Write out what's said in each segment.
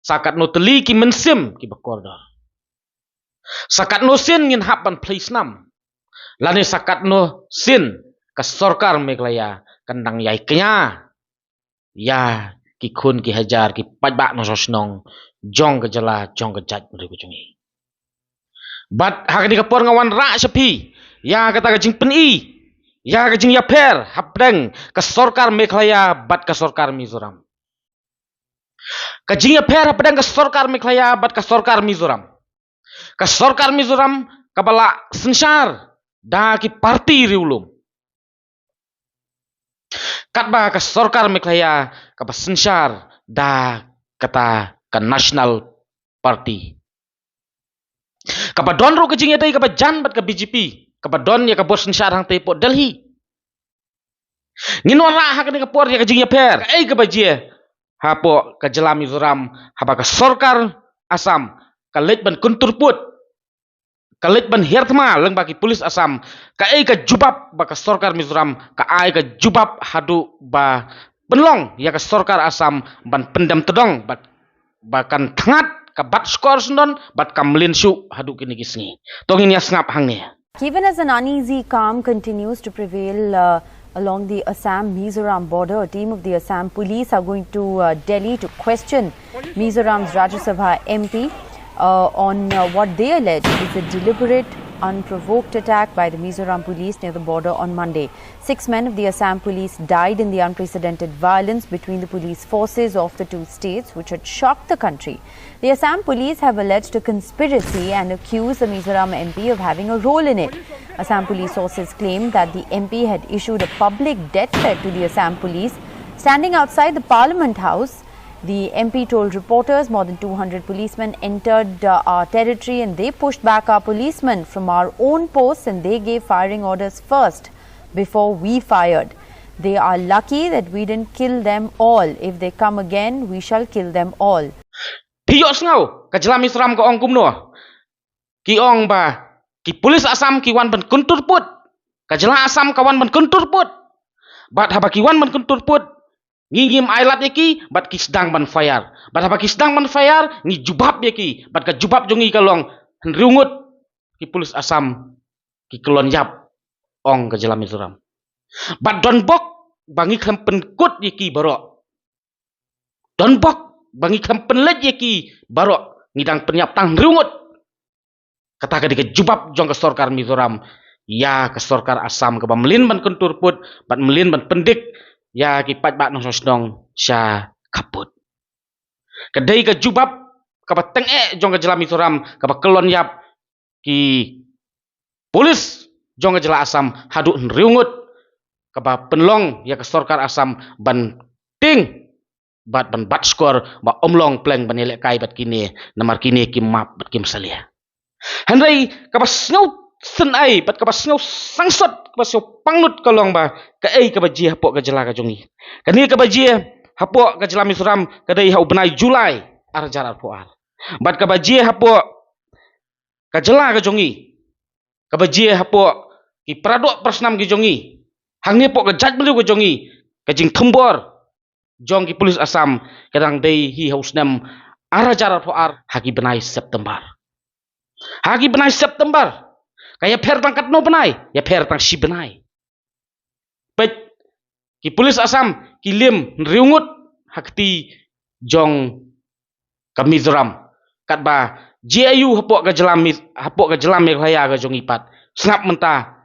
sakat no teli ki mensim ki bakordor sakat no sin ngin hapan place nam lani sakat no sin ka sorkar Meghalaya kandang yai kenya ya ki khun ki hajar ki paitbah no sosnong jong ke jylla jong ke jaj mri ku chungi bat hakni ka por ngawan ra sepi ya kata ka jing peni ya ka jing ya per hapdeng ka sorkar Meghalaya bat ka sorkar Mizoram ka jing ya per hapdeng ka sorkar Meghalaya bat ka sorkar Mizoram ka sorkar Mizoram ka bala sensar da ki parti riulum katba ka sorkar Meghalaya ka ba sensar da kata ka national party kapadon ro kajing yadai kapajan bat ka BJP kapadon ya ka bos sensar hang tepo Delhi ngin wala ha ka por ya kajing ya per ai ka bajie hapo ka jylla Mizoram haba ka sorkar Assam ka leit ban kuntur put ka leit ban hertma leng baki polis Assam ka ai ka jubab ba ka sorkar Mizoram ka ai ka jubab hadu ba penlong ya ka sorkar Assam ban pendam tedong bat bakan Thngat ka bat skor sundon bat kamlin su hadu kini gisni tongin ya ngap hang ne. Even as an uneasy calm continues to prevail along the Assam-Mizoram border, a team of the Assam police are going to Delhi to question Mizoram's Rajya Sabha MP on what they allege is a deliberate, unprovoked attack by the Mizoram police near the border on Monday. 6 men of the Assam police died in the unprecedented violence between the police forces of the two states, which had shocked the country. The Assam police have alleged a conspiracy and accused the Mizoram MP of having a role in it. Assam police sources claim that the MP had issued a public death threat to the Assam police. Standing outside the Parliament House, the MP told reporters more than 200 policemen entered our territory and they pushed back our policemen from our own posts and they gave firing orders first before we fired. They are lucky that we didn't kill them all. If they come again, we shall kill them all. Piyok Thngaw ka jylla Mizoram ka ong kumno ki ong ba ki polis Assam ki wan ban kuntur put ka jylla Assam ka wan ban kuntur put bat haba ki wan ban kuntur put ngingim ailat yaki bat ki sedang ban fire bat haba ki sedang ban fire ngi jubab yaki bat ka jubab jongi kalong henriungut ki polis Assam ki kelon yap ong ka jylla Mizoram bat don bok bangi khampen kut yaki barok don bok bangi khampen let yaki barok ngidang penyap tang henriungut kata ka dika jubab jong ka sorkar Mizoram ya ka sorkar Assam ka melin ban kuntur put bat melin ban pendik ya ki paitbah no sosnong Shah khappud kadai ka jubab ka ba tenge jong ka jylla Mizoram ka ba kelon yap ki polis jong ka jylla Assam hadu henriungut ka ba penlong ya ka sorkar Assam ban ting bat ban bat skor ba omlong pleng ban elek kai bat kini namar kini ki map bat kim salia hynrei ka ba snau sen ai bat ka ba snau sangsot ka ba snau pangnut kalong ba ka ai ka ba ji hapok ka jylla ka jongi kani ka ba ji hapok ka jylla Mizoram ka dai hau benai Julai ar jarar poar bat ka ba ji hapok ka jylla ka jongi ka ba ji hapok ki pradok prasnam ki jongi hang ni pok ka jaj melu ka jongi ka jing thumbor jong ki polis Assam kadang dei hi hausnam ar jarar poar hagi benai September hagi benai September kaya per tangkat no benai ya per tang si benai Peit ki polis Assam ki liem riungut hakti jong ka Mizoram katba jiayu hapok ka jylla Meghalaya ka jong ipat snap menta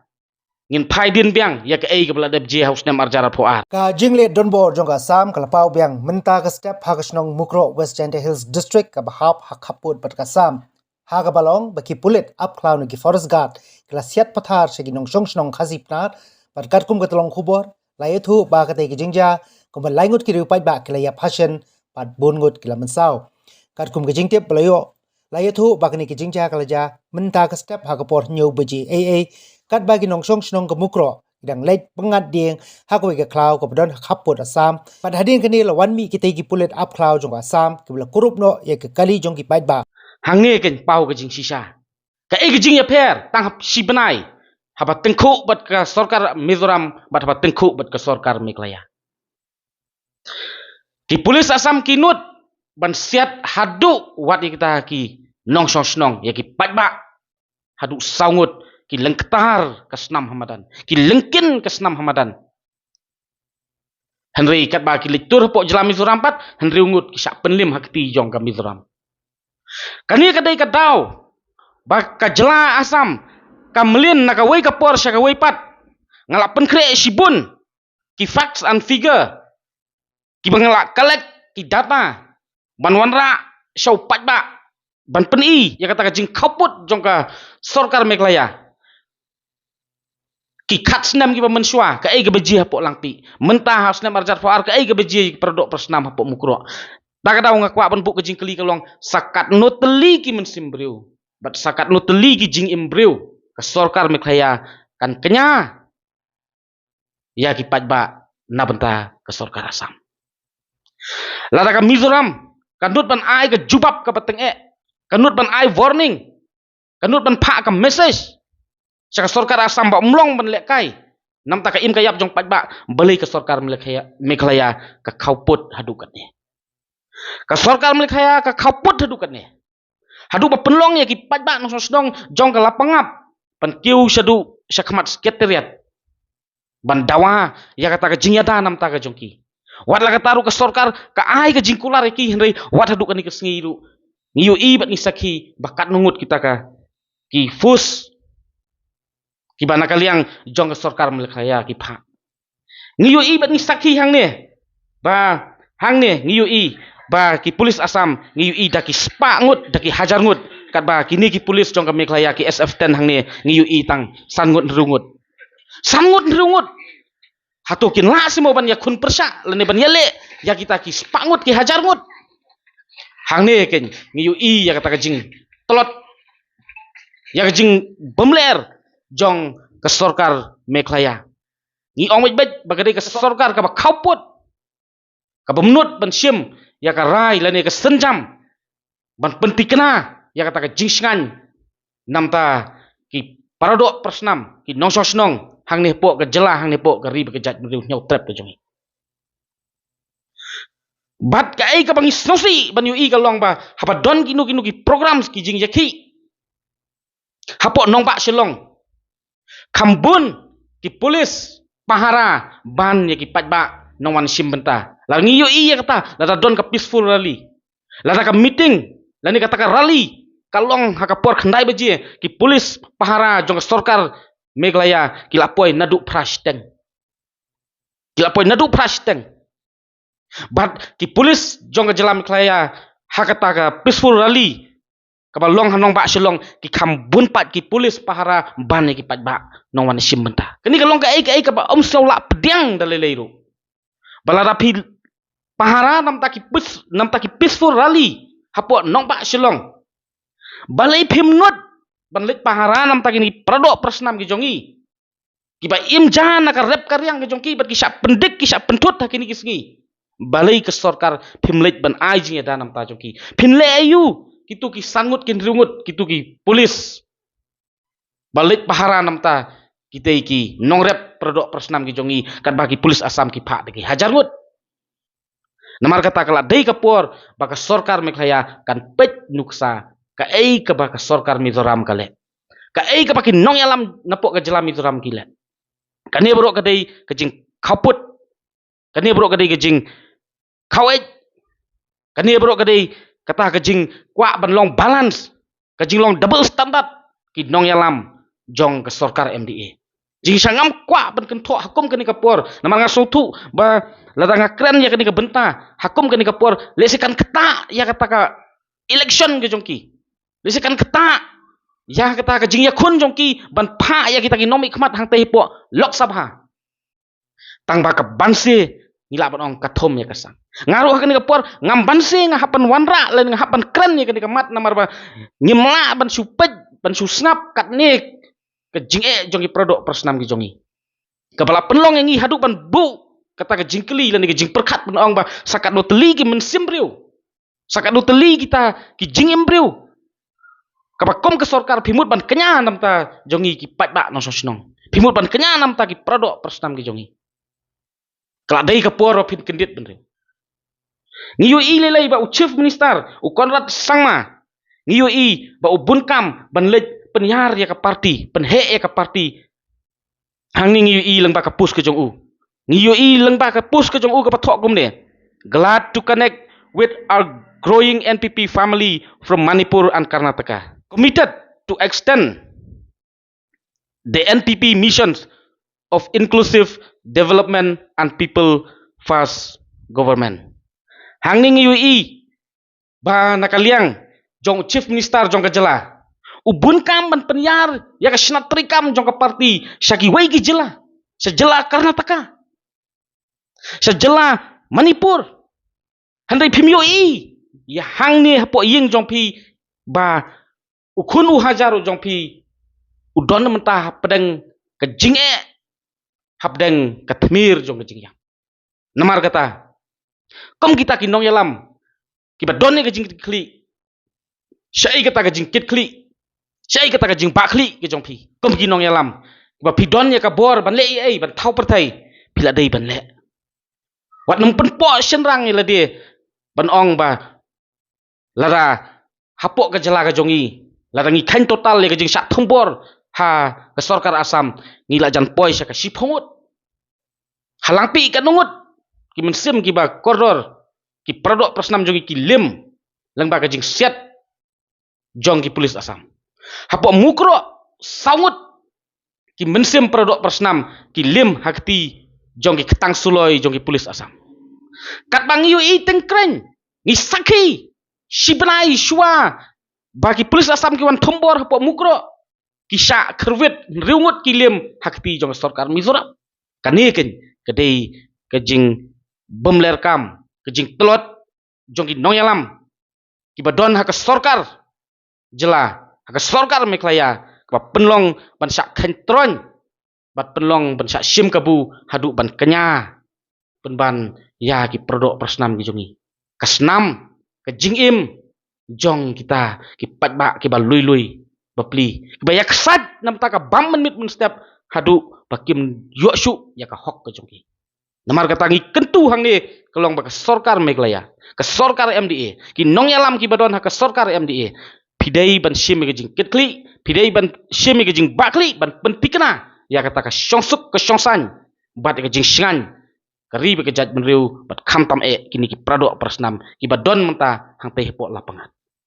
ngin phai din biang ya ka ai ka bla dab je house nam arjara phoar ka jingle donbor jonga Assam kala pau biang menta ka step ha ka snong mukro West Janda Hills district ka bahap ha khappud pat ka Assam ha ka balong baki pulit up clown ki forest guard kala siat pathar se ki nong song snong khazip na pat kat kum ka tolong khubor layethu ba ka te ki jingja ko ba laingut ki rupai ba kala ya passion pat bongut kila mensaw kat kum ka jingtep balayo layethu ba ka ni ki jingja kala ja menta ka step ha ka por nyu beji aa kat bagi nong song snong ke mukro dang leit pengat dieng hakoi ke khlau ko don khappud Assam pad hadin kani la wan mi kitei ki pulet up khlau jong Assam ke bla kurup no ye ke kali jong ki paitbah hange ken pau ke jing shisha ka e ke jing ya per tang si benai haba tengku bat ka sorkar Mizoram bat haba tengku bat ka sorkar Meghalaya ki polis Assam kinut ban siat haduk wat kita ki nong snong ya ki paitbah haduk saungut ki lengketar ke senam hamadan ki lengkin ke senam hamadan hynrei kat ba ki litur pok jylla Mizoram pat hynrei ungut ki sak penlim hakti jong ka Mizoram kani kadai kadau ba ka jylla Assam ka melin na ka wei ka por sya ka wei pat ngalak penkre sibun ki facts and figure ki bangalak collect ki data ban wanra syau paitbah ban peni ya kata ka jing khawpud jong ka sorkar Meghalaya ki khat snam ki mensua ka ai ka beji hapok langpi mentah snam arjat faar ka ai ka beji perdok persnam hapok mukro ta ka daw ngakwa ban buk ka jing keli kalong sakat no teli ki mensimbreu bat sakat no teli ki jing imbreu ka sorkar Meghalaya kan kenya ya ki paitbah na benta ka sorkar Assam lada ka Mizoram kanut ban ai ka jubab ka pateng kanut ban ai warning kanut ban pha ka message saka sorkar Assam ba umlong ban lekai nam ta ka im ka yap jong paitbah balai ka sorkar Meghalaya ka khawpud hadukat ni ka sorkar Meghalaya ka khawpud hadukat ni hadu ba penlong ya ki paitbah nong sodong jong ka lapangap pan kiu sadu syakmat sekretariat ban dawa ya kata ka jingyada nam ta ka jongki wat la ka taru ka sorkar ka ai ka jingkular ki hynrei wat haduk ni ka sengiru ngiu i bat ni sakhi bakat nungut kita ka ki fus ki bana ka liang jong ka sorkar Meghalaya ki pha ngiu i bat ni sakhi hang ne ba hang ne ngiu i ba ki police Assam ngiu i da ki spa ngut da ki hajar ngut kat ba kini ki police jong ka Meghalaya ki SF10 hang ne ngiu i tang san ngut nrungut hatukin la simo ban ya kun persya lene ban yale ya kita ki spangut ki hajar ngut hang ne ken ngiu i ya kata ka jing telot ya ka jing bemler jong ke sorkar Meghalaya ngi ong bet bagade ke sorkar ka ba khawpud ka bemnut ban sim ya ka rai lene ka senjam ban pentikna ya kata ka jing sngan namta ki paradok persnam ki nong snong hang ni pok ke jylla hang ni pok ke ri bekejat meriu nyau trap ke jongi bat ka ai ka bangi snosi ban yu i ka long ba hapa don kinu ki program ki jing yaki hapok nong ba selong kambun ki polis pahara ban ya ki paitbah nong wan sim benta la ngi yu i ya kata la don ka peaceful rally la ka meeting la ni kata ka rally kalong haka por khandai beji ki polis pahara jong sorkar Meghalaya kilapoi naduk prashteng bat ki polis jong ka jylla Meghalaya hakata ka peaceful rally ka long hanong ba selong ki khambun pat ki polis pahara ban ki paitbah nong wan sim benta kani ka long ka ai ka ba om sau la pediang dalai ro balada pi pahara nam ta ki peaceful rally hapo nong ba selong balai phimnut ban leit pahara nam ta kini pradok persnam ki jongi ki ba imjan na ka rep karyang ki jongki bat ki sak pendik ki sak pentut kini ki sengi balai ke sorkar phimleit ban ai jing da nam ta jongki phinle ayu kitu ki sangut kin rungut kitu ki polis balait pahara nam ta kitei ki nong rep pradok persnam ki jongi kat ba ki polis Assam ki pha de ki hajar ngut namar kata kala dei kapor ba ka sorkar Meghalaya kan pet nuksa ka ai ka ba ka sorkar Mizoram kale ka ai ka pakin nong yalam napok ka jylla Mizoram kile kani borok ka dei ka jing khawpud kani borok ka dei ka jing khawet kani borok ka dei kata ka jing kwa ban long balance ka jing long double standard ki nong yalam jong ka sorkar MDA jing sangam kwa ban kentho hakum kani kapor namar nga sotu ba ladang kren ya kani ka benta hakum kani kapor lesikan ktah ya kata ka election ke jongki lesikan ktah ya kata ka jing ya khun jongki ban pha ya kita ki nomi khmat hang tei po lok sabha tang ba ka banse ngila ban ong kathom ya kasang ngaruh kani kapor ngam banse nga hapan wanra len nga hapan kren ya kani ka mat namar ba ngimla ban supet ban susnap kat ni ke jing jongki produk persnam ki jongi kepala penlong yang ngi haduk ban bu kata ka jing keli len ki jing perkhat ban ong ba sakat no teli ki mensimbriu sakat no teli kita ki jing imbriu kapakom ke sorkar phimut ban kenya nam ta jongi ki paitbah no sosnong phimut ban kenya nam ta ki produk persnam ki jongi kala dei ka por phin kendit ben Ngiyo i lelai ba u chief minister u Konrad Sangma. Ngiyo i ba u bunkam ban leit penyar ya ka parti, penhe ya ka parti. Hang ni ngiyo i lang ba ka pus ke jong u. Ngiyo i lang ba ka pus ke jong u ka pathok gum ne. Glad to connect with our growing NPP family from Manipur and Karnataka. Committed to extend the NPP missions of inclusive development and people first government. Hang ning UI ba nakaliang jong chief minister jong ka jylla. Ubun kam ban penyar ya ka sinatrikam jong ka parti syagi wai ki jylla. Sa jylla Karnataka. Sa jylla Manipur. Hynrei phim UI ya hang ni hapo ying jong pi ba ukun u hajar jong pi udon mentah pedang ke jinge habdeng ke thmir jong ke jingyang. Namar kata kom kita kinong yalam kiba donne ke jing kli syai kata ke jing kit kli syai kata ke jing ba kli ke jong pi kom kinong yalam kiba pi donne ka bor ban le ai ban thau perthai pila dei ban le wat nang pen po senrang ila de ban ong ba lara hapok ke jylla ke jongi lara ngi khain total le ke jing sak thombor ha ke sorkar Assam ngila jan poi sa ka siphongut halang pi ka nungut ki mensim ki ba koridor ki pradok prasnam jongi ki liem lang ba ka jing siat jong ki police Assam hapo mukro saungut ki mensim pradok prasnam ki liem hakti jong ki ketang suloi jong ki police Assam kat bang yu i tengkreng ni sakhi shibnai shua bagi police Assam ki wan thombor hapo mukro ki Shah kherwit riungut ki liem hakti jong sorkar Mizoram kaniken kedai ke jing bemler kam ke jing telot jong ki nongyalam ki badon ha ke sorkar jylla ha ke sorkar Meghalaya ka penlong ban sak khentron bat penlong ban sak sim kabu hadu ban kenya penban ya ki prodok prasnam ki jongi kasnam ke jing im jong kita ki paitbah ki ba lui bapli ki ba yak sat nam ta ka bam menit men setiap hadu bakim yoshu ya ka hok ke jongi. Namar kata ngi kentu hang ni kelong ba sorkar Meghalaya ke sorkar MDA ki nong yalam ki badon ha ke sorkar MDA pidai ban sim ke jing kitli pidai ban sim ke jing bakli ban pentikna ya kata ka syongsuk ke syongsan bat ke jing singan kari be ke jat menriu bat kham tam kini ki pradok prasnam ki badon menta hang teh pok lapangat